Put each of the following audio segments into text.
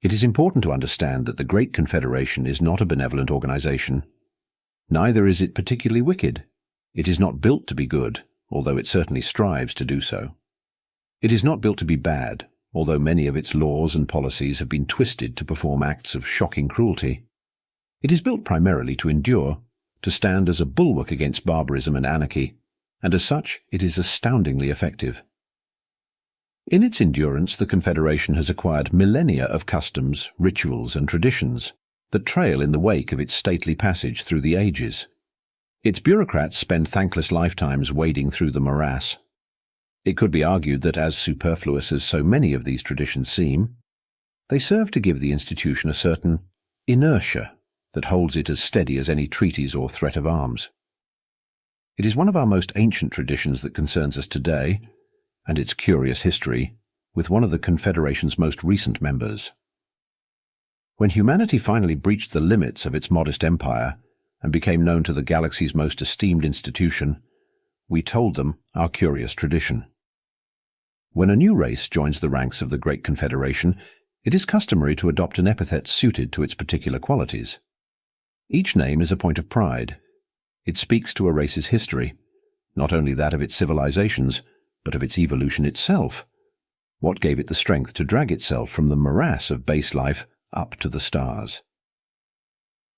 It is important to understand that the Great Confederation is not a benevolent organization. Neither is it particularly wicked. It is not built to be good, although it certainly strives to do so. It is not built to be bad, although many of its laws and policies have been twisted to perform acts of shocking cruelty. It is built primarily to endure, to stand as a bulwark against barbarism and anarchy, and as such it is astoundingly effective. In its endurance, the Confederation has acquired millennia of customs, rituals, and traditions that trail in the wake of its stately passage through the ages. Its bureaucrats spend thankless lifetimes wading through the morass. It could be argued that, as superfluous as so many of these traditions seem, they serve to give the institution a certain inertia that holds it as steady as any treaties or threat of arms. It is one of our most ancient traditions that concerns us today, and its curious history, with one of the Confederation's most recent members. When humanity finally breached the limits of its modest empire and became known to the galaxy's most esteemed institution, we told them our curious tradition. When a new race joins the ranks of the Great Confederation, it is customary to adopt an epithet suited to its particular qualities. Each name is a point of pride. It speaks to a race's history, not only that of its civilizations, but of its evolution itself. What gave it the strength to drag itself from the morass of base life up to the stars?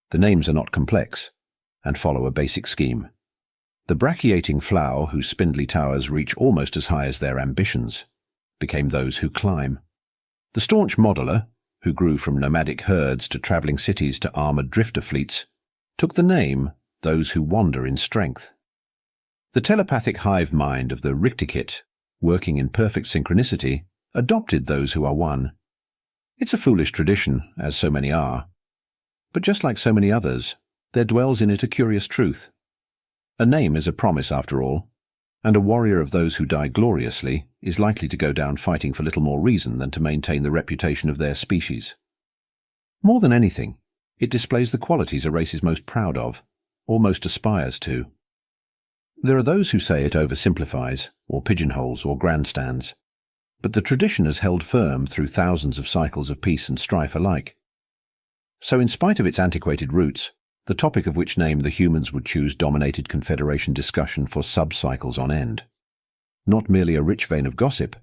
The names are not complex, and follow a basic scheme. The brachiating flower, whose spindly towers reach almost as high as their ambitions, became those who climb. The staunch modeler, who grew from nomadic herds to travelling cities to armoured drifter fleets, took the name those who wander in strength. The telepathic hive mind of the Richtikit, working in perfect synchronicity, adopted those who are one. It's a foolish tradition, as so many are. But just like so many others, there dwells in it a curious truth. A name is a promise after all, and a warrior of those who die gloriously is likely to go down fighting for little more reason than to maintain the reputation of their species. More than anything, it displays the qualities a race is most proud of, or most aspires to. There are those who say it oversimplifies, or pigeonholes, or grandstands, but the tradition has held firm through thousands of cycles of peace and strife alike. So in spite of its antiquated roots, the topic of which name the humans would choose dominated Confederation discussion for sub-cycles on end. Not merely a rich vein of gossip,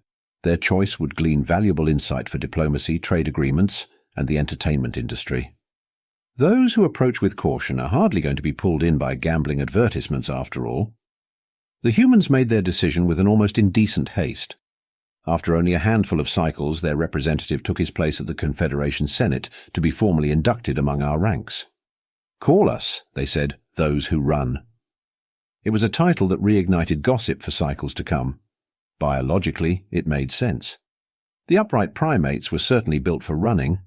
their choice would glean valuable insight for diplomacy, trade agreements, and the entertainment industry. Those who approach with caution are hardly going to be pulled in by gambling advertisements after all. The humans made their decision with an almost indecent haste. After only a handful of cycles, their representative took his place at the Confederation Senate to be formally inducted among our ranks. "Call us," they said, "those who run." It was a title that reignited gossip for cycles to come. Biologically, it made sense. The upright primates were certainly built for running,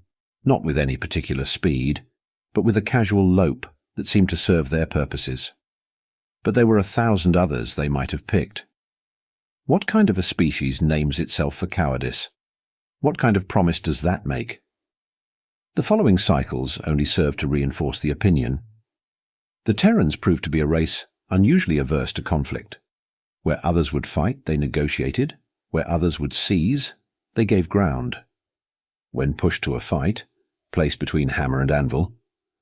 not with any particular speed, but with a casual lope that seemed to serve their purposes. But there were 1,000 others they might have picked. What kind of a species names itself for cowardice? What kind of promise does that make? The following cycles only serve to reinforce the opinion. The Terrans proved to be a race unusually averse to conflict. Where others would fight, they negotiated. Where others would seize, they gave ground. When pushed to a fight, placed between hammer and anvil,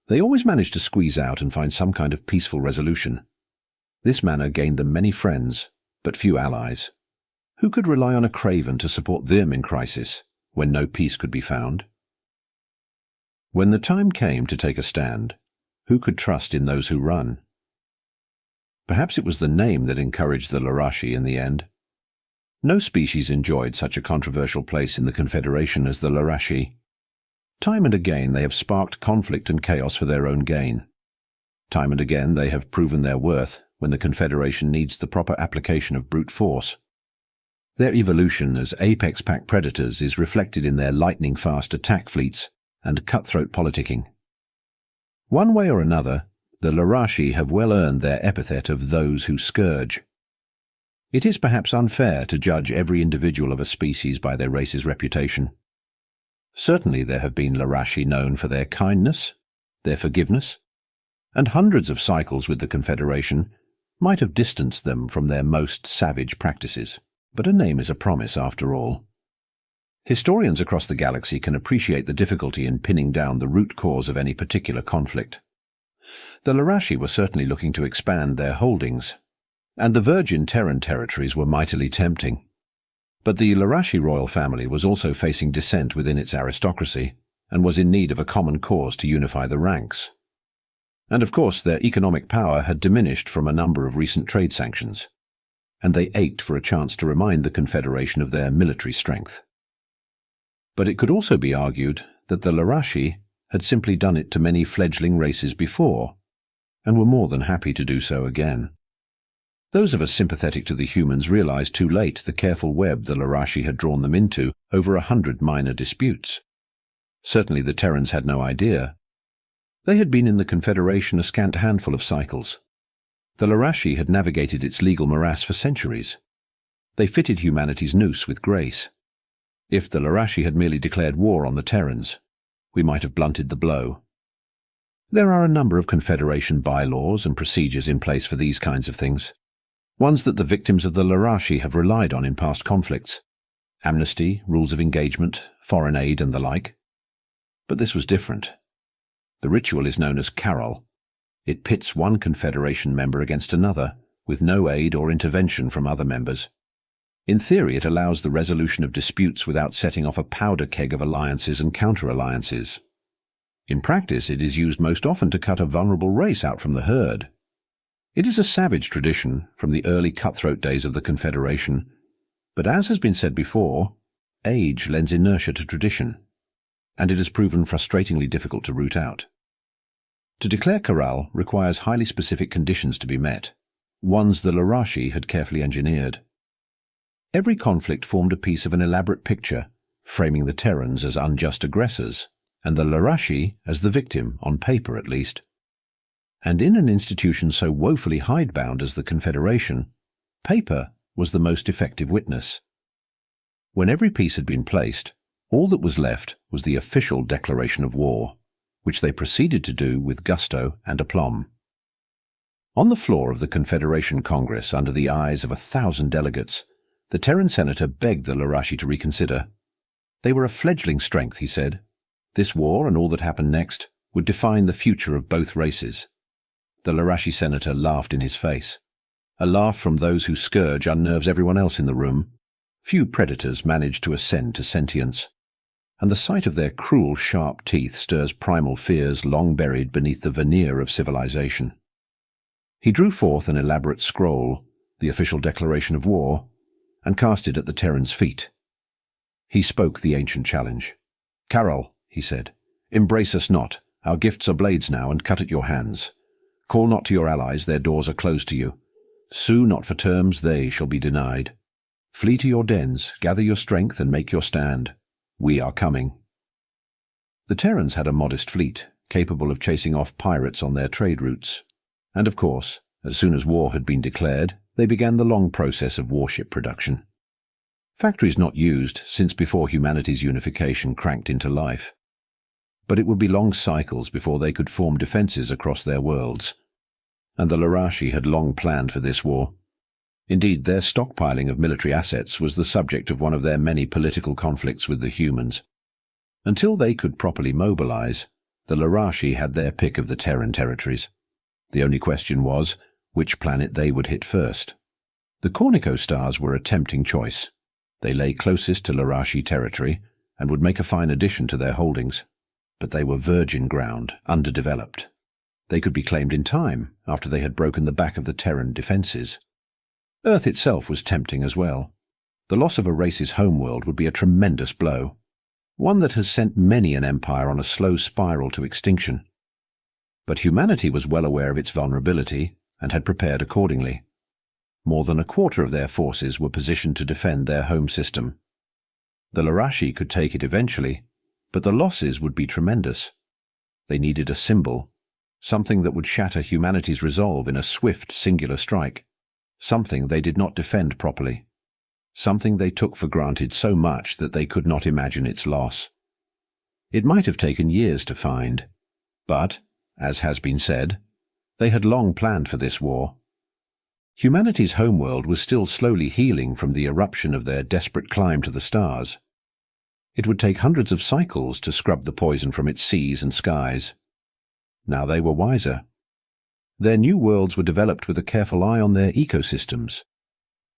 they always managed to squeeze out and find some kind of peaceful resolution. This manner gained them many friends, but few allies. Who could rely on a craven to support them in crisis, when no peace could be found? When the time came to take a stand, who could trust in those who run? Perhaps it was the name that encouraged the Larashi in the end. No species enjoyed such a controversial place in the Confederation as the Larashi. Time and again they have sparked conflict and chaos for their own gain. Time and again they have proven their worth when the Confederation needs the proper application of brute force. Their evolution as apex pack predators is reflected in their lightning-fast attack fleets and cutthroat politicking. One way or another, the Larashi have well earned their epithet of those who scourge. It is perhaps unfair to judge every individual of a species by their race's reputation. Certainly there have been Larashi known for their kindness, their forgiveness, and hundreds of cycles with the Confederation might have distanced them from their most savage practices. But a name is a promise after all. Historians across the galaxy can appreciate the difficulty in pinning down the root cause of any particular conflict. The Larashi were certainly looking to expand their holdings, and the virgin Terran territories were mightily tempting. But the Larashi royal family was also facing dissent within its aristocracy, and was in need of a common cause to unify the ranks. And of course their economic power had diminished from a number of recent trade sanctions, and they ached for a chance to remind the Confederation of their military strength. But it could also be argued that the Larashi had simply done it to many fledgling races before, and were more than happy to do so again. Those of us sympathetic to the humans realized too late the careful web the Larashi had drawn them into over 100 minor disputes. Certainly the Terrans had no idea. They had been in the Confederation a scant handful of cycles. The Larashi had navigated its legal morass for centuries. They fitted humanity's noose with grace. If the Larashi had merely declared war on the Terrans, we might have blunted the blow. There are a number of Confederation bylaws and procedures in place for these kinds of things, ones that the victims of the Larashi have relied on in past conflicts: amnesty, rules of engagement, foreign aid, and the like. But this was different. The ritual is known as Carol. It pits one Confederation member against another, with no aid or intervention from other members. In theory, it allows the resolution of disputes without setting off a powder keg of alliances and counter-alliances. In practice, it is used most often to cut a vulnerable race out from the herd. It is a savage tradition from the early cutthroat days of the Confederation, but as has been said before, age lends inertia to tradition, and it has proven frustratingly difficult to root out. To declare Karal requires highly specific conditions to be met, ones the Larashi had carefully engineered. Every conflict formed a piece of an elaborate picture, framing the Terrans as unjust aggressors, and the Larashi as the victim, on paper at least. And in an institution so woefully hidebound as the Confederation, paper was the most effective witness. When every piece had been placed, all that was left was the official declaration of war, which they proceeded to do with gusto and aplomb. On the floor of the Confederation Congress, under the eyes of 1,000 delegates, the Terran senator begged the Larashi to reconsider. They were a fledgling strength, he said. This war, and all that happened next, would define the future of both races. The Larashi senator laughed in his face. A laugh from those whose scourge unnerves everyone else in the room. Few predators manage to ascend to sentience, and the sight of their cruel, sharp teeth stirs primal fears long buried beneath the veneer of civilization. He drew forth an elaborate scroll, the official declaration of war, and cast it at the Terran's feet. He spoke the ancient challenge. "Carol," he said, "embrace us not. Our gifts are blades now, and cut at your hands. Call not to your allies, their doors are closed to you. Sue not for terms, they shall be denied. Flee to your dens, gather your strength, and make your stand. We are coming." The Terrans had a modest fleet, capable of chasing off pirates on their trade routes. And of course, as soon as war had been declared, they began the long process of warship production. Factories not used since before humanity's unification cranked into life. But it would be long cycles before they could form defences across their worlds. And the Larashi had long planned for this war. Indeed, their stockpiling of military assets was the subject of one of their many political conflicts with the humans. Until they could properly mobilize, the Larashi had their pick of the Terran territories. The only question was, which planet they would hit first. The Cornico stars were a tempting choice. They lay closest to Larashi territory and would make a fine addition to their holdings. But they were virgin ground, underdeveloped. They could be claimed in time, after they had broken the back of the Terran defences. Earth itself was tempting as well. The loss of a race's homeworld would be a tremendous blow, one that has sent many an empire on a slow spiral to extinction. But humanity was well aware of its vulnerability and had prepared accordingly. More than a quarter of their forces were positioned to defend their home system. The Larashi could take it eventually, but the losses would be tremendous. They needed a symbol, something that would shatter humanity's resolve in a swift, singular strike, something they did not defend properly, something they took for granted so much that they could not imagine its loss. It might have taken years to find, but, as has been said, they had long planned for this war. Humanity's homeworld was still slowly healing from the eruption of their desperate climb to the stars. It would take hundreds of cycles to scrub the poison from its seas and skies. Now they were wiser. Their new worlds were developed with a careful eye on their ecosystems.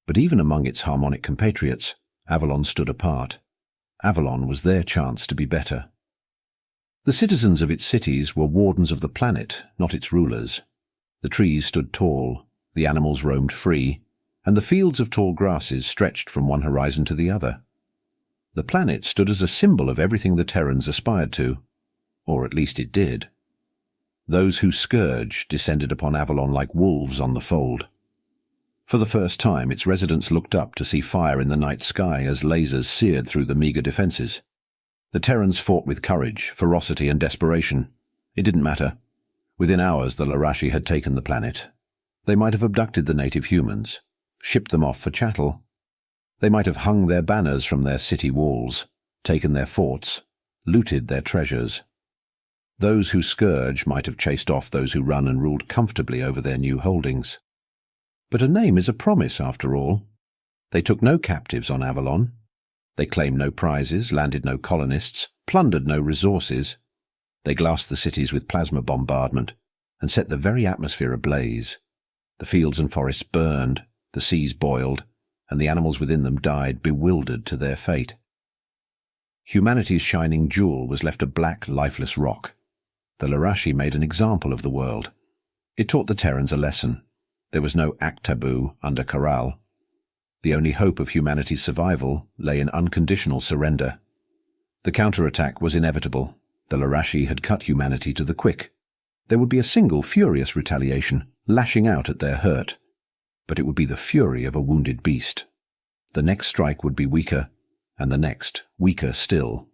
But even among its harmonic compatriots, Avalon stood apart. Avalon was their chance to be better. The citizens of its cities were wardens of the planet, not its rulers. The trees stood tall, the animals roamed free, and the fields of tall grasses stretched from one horizon to the other. The planet stood as a symbol of everything the Terrans aspired to, or at least it did. Those who scourge descended upon Avalon like wolves on the fold. For the first time, its residents looked up to see fire in the night sky as lasers seared through the meager defenses. The Terrans fought with courage, ferocity, and desperation. It didn't matter. Within hours, the Larashi had taken the planet. They might have abducted the native humans, shipped them off for chattel. They might have hung their banners from their city walls, taken their forts, looted their treasures. Those who scourge might have chased off those who run and ruled comfortably over their new holdings. But a name is a promise, after all. They took no captives on Avalon. They claimed no prizes, landed no colonists, plundered no resources. They glassed the cities with plasma bombardment and set the very atmosphere ablaze. The fields and forests burned, the seas boiled, and the animals within them died, bewildered to their fate. Humanity's shining jewel was left a black, lifeless rock. The Larashi made an example of the world. It taught the Terrans a lesson. There was no act taboo under Corral. The only hope of humanity's survival lay in unconditional surrender. The counterattack was inevitable. The Larashi had cut humanity to the quick. There would be a single furious retaliation, lashing out at their hurt. But it would be the fury of a wounded beast. The next strike would be weaker, and the next weaker still.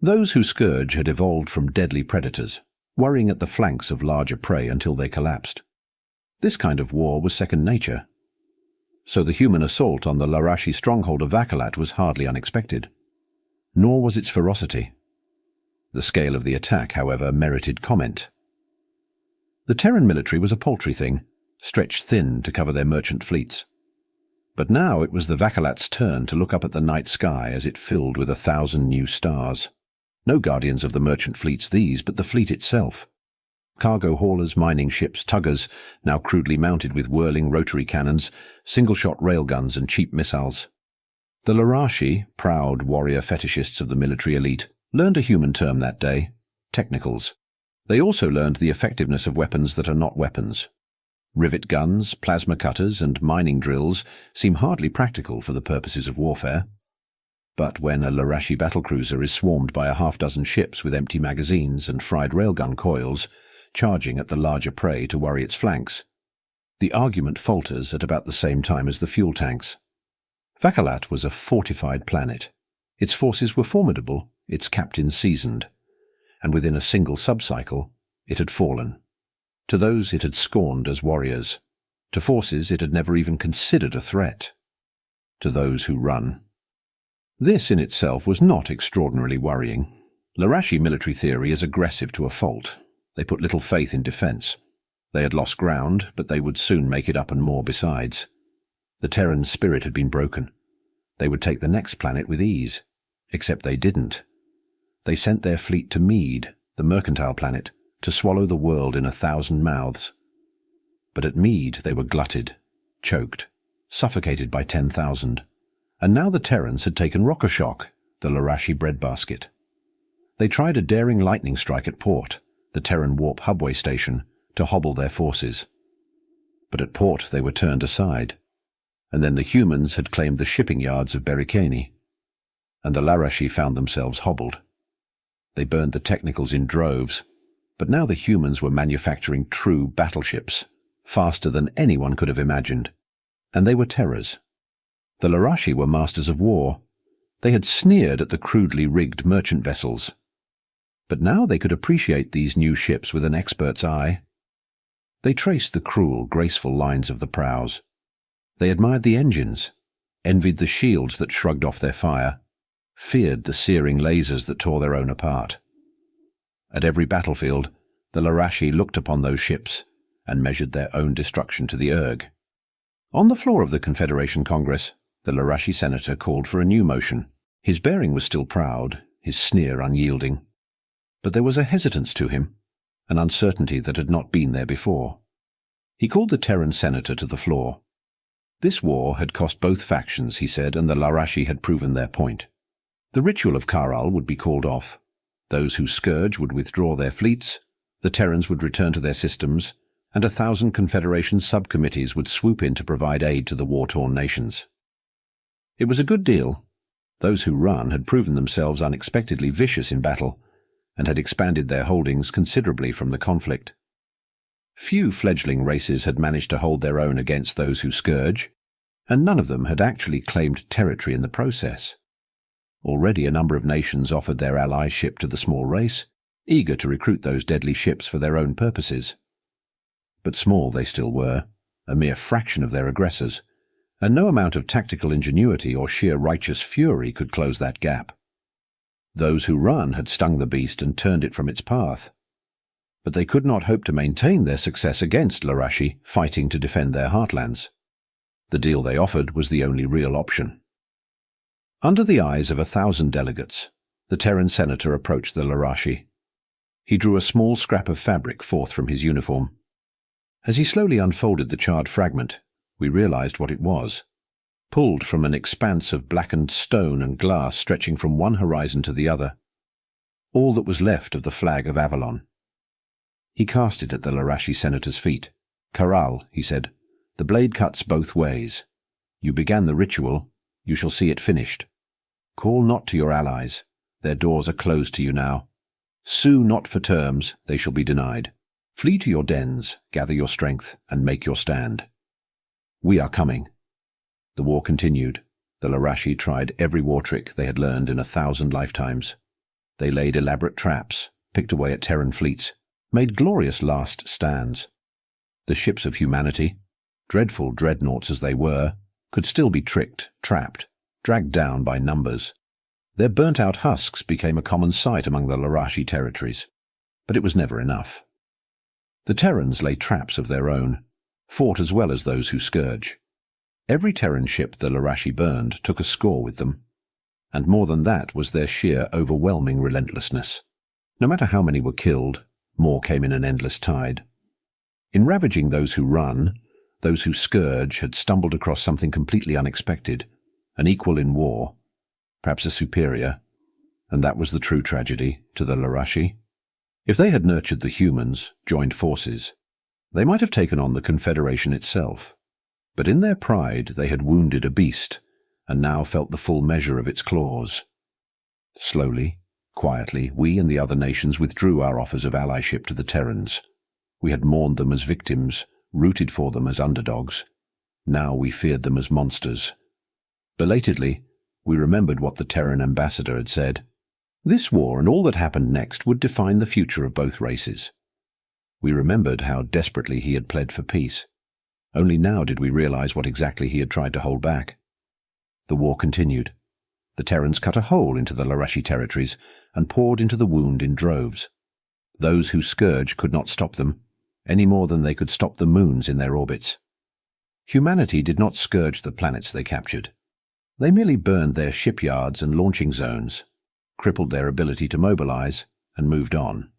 Those who scourge had evolved from deadly predators, worrying at the flanks of larger prey until they collapsed. This kind of war was second nature. So the human assault on the Larashi stronghold of Vakalat was hardly unexpected. Nor was its ferocity. The scale of the attack, however, merited comment. The Terran military was a paltry thing, stretched thin to cover their merchant fleets. But now it was the Vakalat's turn to look up at the night sky as it filled with 1,000 new stars. No guardians of the merchant fleets these, but the fleet itself. Cargo haulers, mining ships, tuggers, now crudely mounted with whirling rotary cannons, single-shot railguns and cheap missiles. The Larashi, proud warrior fetishists of the military elite, learned a human term that day, technicals. They also learned the effectiveness of weapons that are not weapons. Rivet guns, plasma cutters, and mining drills seem hardly practical for the purposes of warfare. But when a Larashi battlecruiser is swarmed by a half-dozen ships with empty magazines and fried railgun coils, charging at the larger prey to worry its flanks, the argument falters at about the same time as the fuel tanks. Vakalat was a fortified planet. Its forces were formidable, its captains seasoned, and within a single sub-cycle it had fallen. To those it had scorned as warriors, to forces it had never even considered a threat, to those who run. This in itself was not extraordinarily worrying. Larashi military theory is aggressive to a fault. They put little faith in defense. They had lost ground, but they would soon make it up and more besides. The Terran spirit had been broken. They would take the next planet with ease. Except they didn't. They sent their fleet to Mead, the mercantile planet, to swallow the world in 1,000 mouths. But at Mead they were glutted, choked, suffocated by 10,000. And now the Terrans had taken Rokoshock, the Larashi breadbasket. They tried a daring lightning strike at Port, the Terran warp hubway station, to hobble their forces. But at Port they were turned aside. And then the humans had claimed the shipping yards of Berikani. And the Larashi found themselves hobbled. They burned the technicals in droves, but now the humans were manufacturing true battleships, faster than anyone could have imagined. And they were terrors. The Larashi were masters of war. They had sneered at the crudely rigged merchant vessels. But now they could appreciate these new ships with an expert's eye. They traced the cruel, graceful lines of the prows. They admired the engines, envied the shields that shrugged off their fire, feared the searing lasers that tore their own apart. At every battlefield, the Larashi looked upon those ships and measured their own destruction to the erg. On the floor of the Confederation Congress, the Larashi senator called for a new motion. His bearing was still proud, his sneer unyielding. But there was a hesitance to him, an uncertainty that had not been there before. He called the Terran senator to the floor. This war had cost both factions, he said, and the Larashi had proven their point. The ritual of Karal would be called off. Those who scourge would withdraw their fleets, the Terrans would return to their systems, and 1,000 Confederation subcommittees would swoop in to provide aid to the war-torn nations. It was a good deal. Those who run had proven themselves unexpectedly vicious in battle, and had expanded their holdings considerably from the conflict. Few fledgling races had managed to hold their own against those who scourge, and none of them had actually claimed territory in the process. Already a number of nations offered their allyship to the small race, eager to recruit those deadly ships for their own purposes. But small they still were, a mere fraction of their aggressors, and no amount of tactical ingenuity or sheer righteous fury could close that gap. Those who run had stung the beast and turned it from its path. But they could not hope to maintain their success against Larashi fighting to defend their heartlands. The deal they offered was the only real option. Under the eyes of 1,000 delegates, the Terran senator approached the Larashi. He drew a small scrap of fabric forth from his uniform. As he slowly unfolded the charred fragment, we realized what it was. Pulled from an expanse of blackened stone and glass stretching from one horizon to the other. All that was left of the flag of Avalon. He cast it at the Larashi senator's feet. "Karal," he said, "the blade cuts both ways. You began the ritual, you shall see it finished. Call not to your allies, their doors are closed to you now. Sue not for terms, they shall be denied. Flee to your dens, gather your strength, and make your stand. We are coming." The war continued. The Larashi tried every war trick they had learned in 1,000 lifetimes. They laid elaborate traps, picked away at Terran fleets, made glorious last stands. The ships of humanity, dreadful dreadnoughts as they were, could still be tricked, trapped, dragged down by numbers. Their burnt-out husks became a common sight among the Larashi territories, but it was never enough. The Terrans lay traps of their own, fought as well as those who scourge. Every Terran ship the Larashi burned took a score with them, and more than that was their sheer overwhelming relentlessness. No matter how many were killed, more came in an endless tide. In ravaging those who run, those who scourge had stumbled across something completely unexpected, an equal in war, perhaps a superior, and that was the true tragedy to the Larashi. If they had nurtured the humans, joined forces, they might have taken on the Confederation itself. But in their pride they had wounded a beast, and now felt the full measure of its claws. Slowly, quietly, we and the other nations withdrew our offers of allyship to the Terrans. We had mourned them as victims, rooted for them as underdogs. Now we feared them as monsters. Belatedly, we remembered what the Terran ambassador had said. This war and all that happened next would define the future of both races. We remembered how desperately he had pled for peace. Only now did we realize what exactly he had tried to hold back. The war continued. The Terrans cut a hole into the Larashi territories and poured into the wound in droves. Those who scourge could not stop them, any more than they could stop the moons in their orbits. Humanity did not scourge the planets they captured. They merely burned their shipyards and launching zones, crippled their ability to mobilize, and moved on.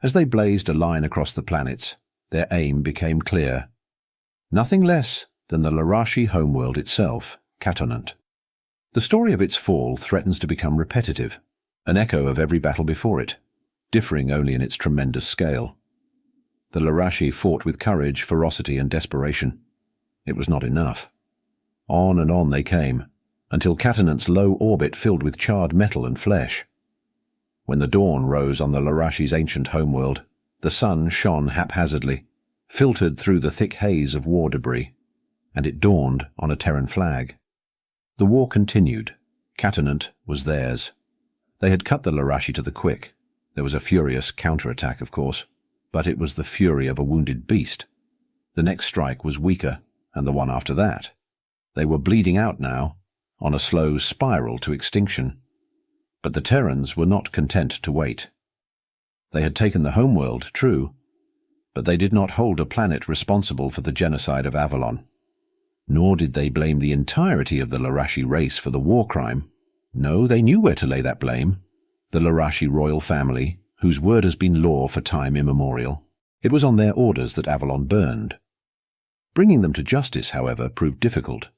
As they blazed a line across the planets, their aim became clear. Nothing less than the Larashi homeworld itself, Catonant. The story of its fall threatens to become repetitive, an echo of every battle before it, differing only in its tremendous scale. The Larashi fought with courage, ferocity, and desperation. It was not enough. On and on they came, until Catonant's low orbit filled with charred metal and flesh. When the dawn rose on the Larashi's ancient homeworld, the sun shone haphazardly, filtered through the thick haze of war debris, and it dawned on a Terran flag. The war continued. Catonant was theirs. They had cut the Larashi to the quick. There was a furious counterattack, of course, but it was the fury of a wounded beast. The next strike was weaker, and the one after that. They were bleeding out now, on a slow spiral to extinction. But the Terrans were not content to wait. They had taken the homeworld, true, but they did not hold a planet responsible for the genocide of Avalon. Nor did they blame the entirety of the Larashi race for the war crime. No, they knew where to lay that blame. The Larashi royal family, whose word has been law for time immemorial. It was on their orders that Avalon burned. Bringing them to justice, however, proved difficult.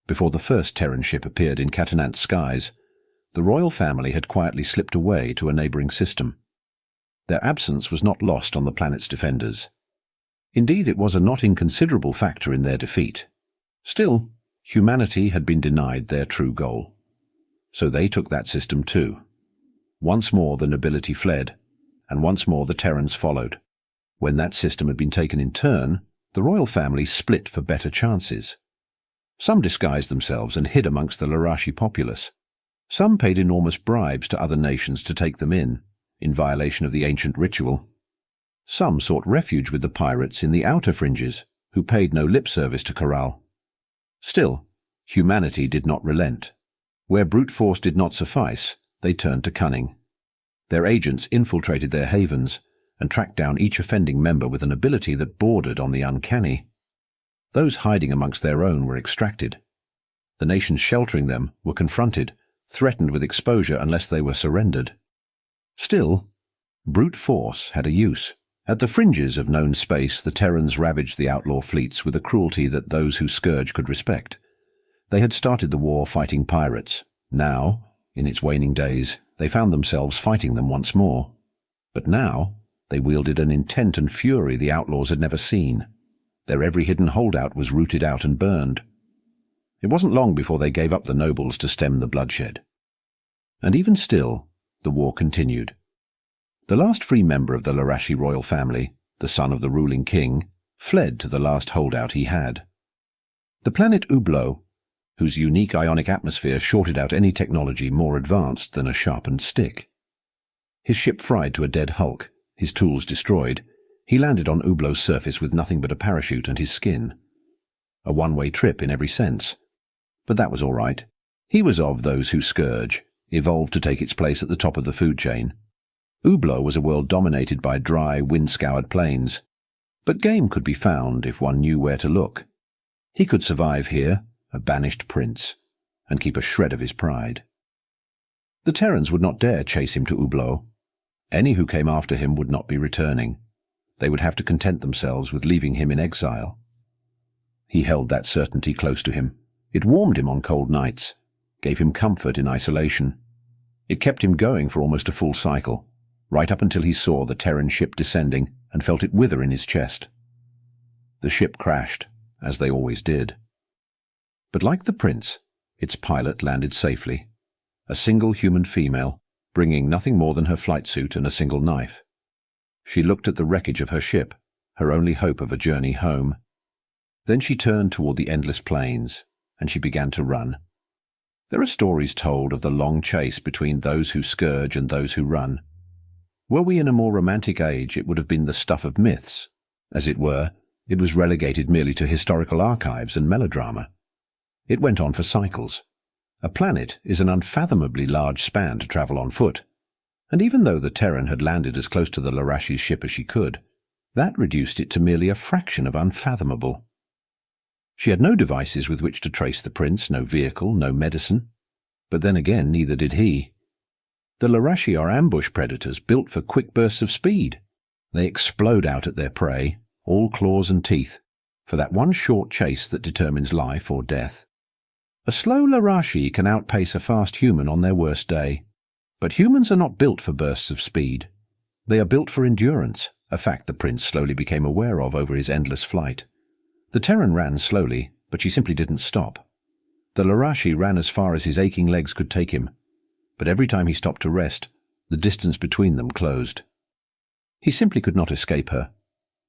Before the first Terran ship appeared in Catanant's skies, the royal family had quietly slipped away to a neighboring system. Their absence was not lost on the planet's defenders. Indeed, it was a not inconsiderable factor in their defeat. Still, humanity had been denied their true goal. So they took that system too. Once more the nobility fled, and once more the Terrans followed. When that system had been taken in turn, the royal family split for better chances. Some disguised themselves and hid amongst the Larashi populace. Some paid enormous bribes to other nations to take them in violation of the ancient ritual. Some sought refuge with the pirates in the outer fringes, who paid no lip service to Corral. Still, humanity did not relent. Where brute force did not suffice, they turned to cunning. Their agents infiltrated their havens and tracked down each offending member with an ability that bordered on the uncanny. Those hiding amongst their own were extracted. The nations sheltering them were confronted, threatened with exposure unless they were surrendered. Still, brute force had a use. At the fringes of known space, the Terrans ravaged the outlaw fleets with a cruelty that those who Scourge could respect. They had started the war fighting pirates. Now, in its waning days, they found themselves fighting them once more. But now, they wielded an intent and fury the outlaws had never seen. Their every hidden holdout was rooted out and burned. It wasn't long before they gave up the nobles to stem the bloodshed. And even still, the war continued. The last free member of the Larashi royal family, the son of the ruling king, fled to the last holdout he had. The planet Ublo, whose unique ionic atmosphere shorted out any technology more advanced than a sharpened stick. His ship fried to a dead hulk, his tools destroyed, he landed on Ublo's surface with nothing but a parachute and his skin. A one-way trip in every sense. But that was all right. He was of those who Scourge, evolved to take its place at the top of the food chain. Ublo was a world dominated by dry, wind-scoured plains. But game could be found if one knew where to look. He could survive here, a banished prince, and keep a shred of his pride. The Terrans would not dare chase him to Ublo. Any who came after him would not be returning. They would have to content themselves with leaving him in exile. He held that certainty close to him. It warmed him on cold nights, gave him comfort in isolation. It kept him going for almost a full cycle, right up until he saw the Terran ship descending and felt it wither in his chest. The ship crashed, as they always did. But like the prince, its pilot landed safely, a single human female, bringing nothing more than her flight suit and a single knife. She looked at the wreckage of her ship, her only hope of a journey home. Then she turned toward the endless plains, and she began to run. There are stories told of the long chase between those who Scourge and those who run. Were we in a more romantic age, it would have been the stuff of myths. As it were, it was relegated merely to historical archives and melodrama. It went on for cycles. A planet is an unfathomably large span to travel on foot, and even though the Terran had landed as close to the Larashi's ship as she could, that reduced it to merely a fraction of unfathomable. She had no devices with which to trace the prince, no vehicle, no medicine. But then again, neither did he. The Larashi are ambush predators built for quick bursts of speed. They explode out at their prey, all claws and teeth, for that one short chase that determines life or death. A slow Larashi can outpace a fast human on their worst day. But humans are not built for bursts of speed. They are built for endurance, a fact the prince slowly became aware of over his endless flight. The Terran ran slowly, but she simply didn't stop. The Larashi ran as far as his aching legs could take him, but every time he stopped to rest, the distance between them closed. He simply could not escape her.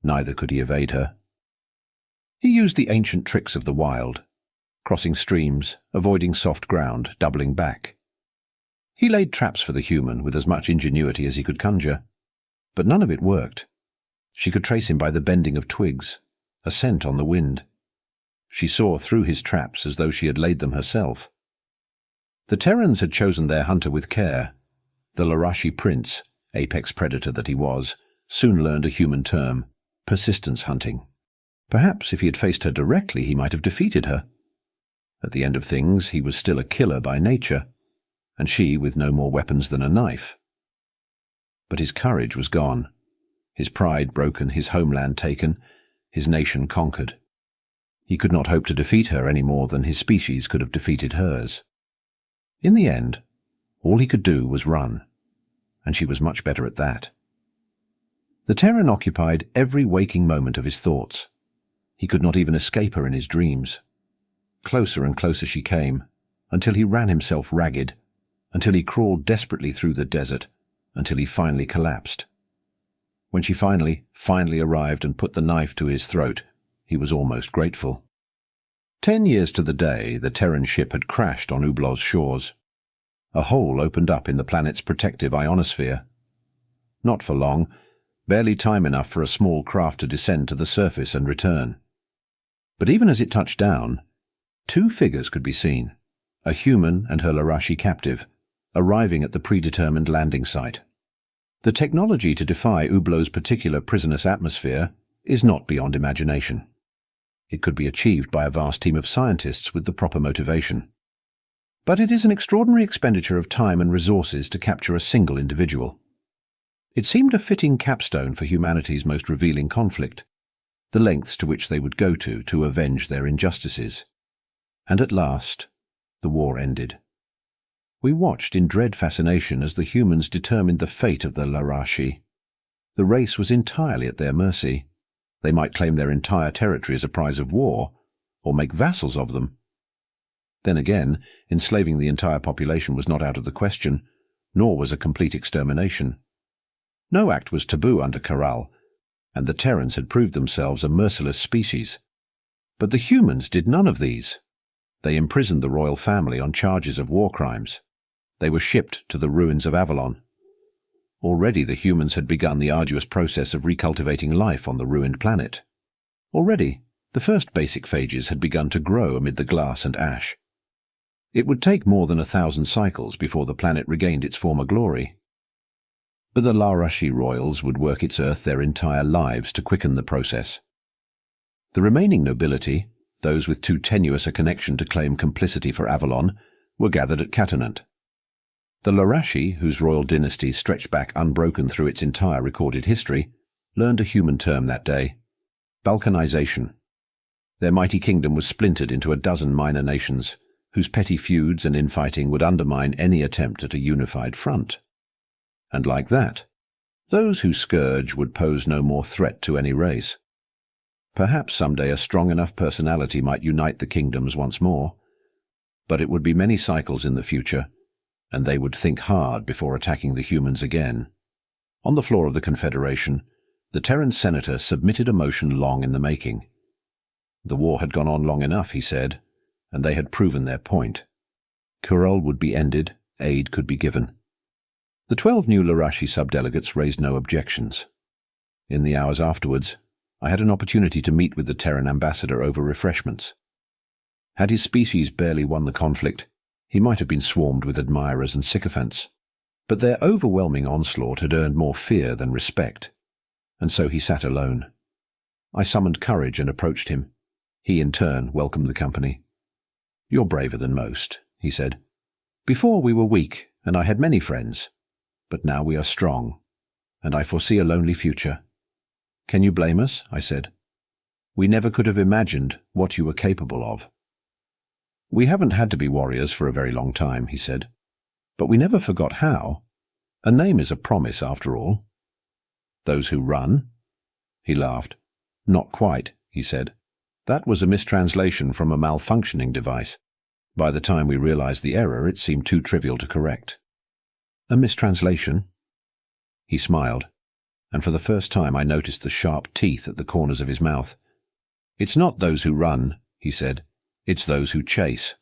Neither could he evade her. He used the ancient tricks of the wild, crossing streams, avoiding soft ground, doubling back. He laid traps for the human with as much ingenuity as he could conjure, but none of it worked. She could trace him by the bending of twigs, a scent on the wind. She saw through his traps as though she had laid them herself. The Terrans had chosen their hunter with care. The Larashi prince, apex predator that he was, soon learned a human term, persistence hunting. Perhaps if he had faced her directly, he might have defeated her. At the end of things, he was still a killer by nature. and she with no more weapons than a knife. But his courage was gone, his pride broken, his homeland taken, his nation conquered. He could not hope to defeat her any more than his species could have defeated hers. In the end, all he could do was run, and she was much better at that. The Terran occupied every waking moment of his thoughts. He could not even escape her in his dreams. Closer and closer she came, until he ran himself ragged, until he crawled desperately through the desert, until he finally collapsed. When she finally arrived and put the knife to his throat, he was almost grateful. 10 years to the day, the Terran ship had crashed on Ublow's shores. A hole opened up in the planet's protective ionosphere. Not for long, barely time enough for a small craft to descend to the surface and return. But even as it touched down, 2 figures could be seen, a human and her Larashi captive, arriving at the predetermined landing site. The technology to defy Ublow's particular prisonous atmosphere is not beyond imagination. It could be achieved by a vast team of scientists with the proper motivation. But it is an extraordinary expenditure of time and resources to capture a single individual. It seemed a fitting capstone for humanity's most revealing conflict, the lengths to which they would go to avenge their injustices. And at last, the war ended. We watched in dread fascination as the humans determined the fate of the Larashi. The race was entirely at their mercy. They might claim their entire territory as a prize of war, or make vassals of them. Then again, enslaving the entire population was not out of the question, nor was a complete extermination. No act was taboo under Karal, and the Terrans had proved themselves a merciless species. But the humans did none of these. They imprisoned the royal family on charges of war crimes. They were shipped to the ruins of Avalon. Already the humans had begun the arduous process of recultivating life on the ruined planet. Already the first basic phages had begun to grow amid the glass and ash. It would take more than 1,000 cycles before the planet regained its former glory. But the Larashi royals would work its earth their entire lives to quicken the process. The remaining nobility, those with too tenuous a connection to claim complicity for Avalon, were gathered at Catanant. The Larashi, whose royal dynasty stretched back unbroken through its entire recorded history, learned a human term that day: balkanization. Their mighty kingdom was splintered into a dozen minor nations, whose petty feuds and infighting would undermine any attempt at a unified front. And like that, those whose scourge would pose no more threat to any race. Perhaps someday a strong enough personality might unite the kingdoms once more, but it would be many cycles in the future, and they would think hard before attacking the humans again. On the floor of the Confederation, the Terran senator submitted a motion long in the making. The war had gone on long enough, he said, and they had proven their point. Kurul would be ended, aid could be given. The 12 new Larashi subdelegates raised no objections. In the hours afterwards, I had an opportunity to meet with the Terran ambassador over refreshments. Had his species barely won the conflict, he might have been swarmed with admirers and sycophants, but their overwhelming onslaught had earned more fear than respect, and so he sat alone. I summoned courage and approached him. He, in turn, welcomed the company. "You're braver than most," he said. "Before we were weak, and I had many friends, but now we are strong, and I foresee a lonely future. Can you blame us?" I said. "We never could have imagined what you were capable of." "We haven't had to be warriors for a very long time," he said, "but we never forgot how. A name is a promise, after all." "Those who run?" He laughed. "Not quite," he said. "That was a mistranslation from a malfunctioning device. By the time we realized the error, it seemed too trivial to correct." "A mistranslation?" He smiled, and for the first time I noticed the sharp teeth at the corners of his mouth. "It's not those who run," he said. "It's those who chase."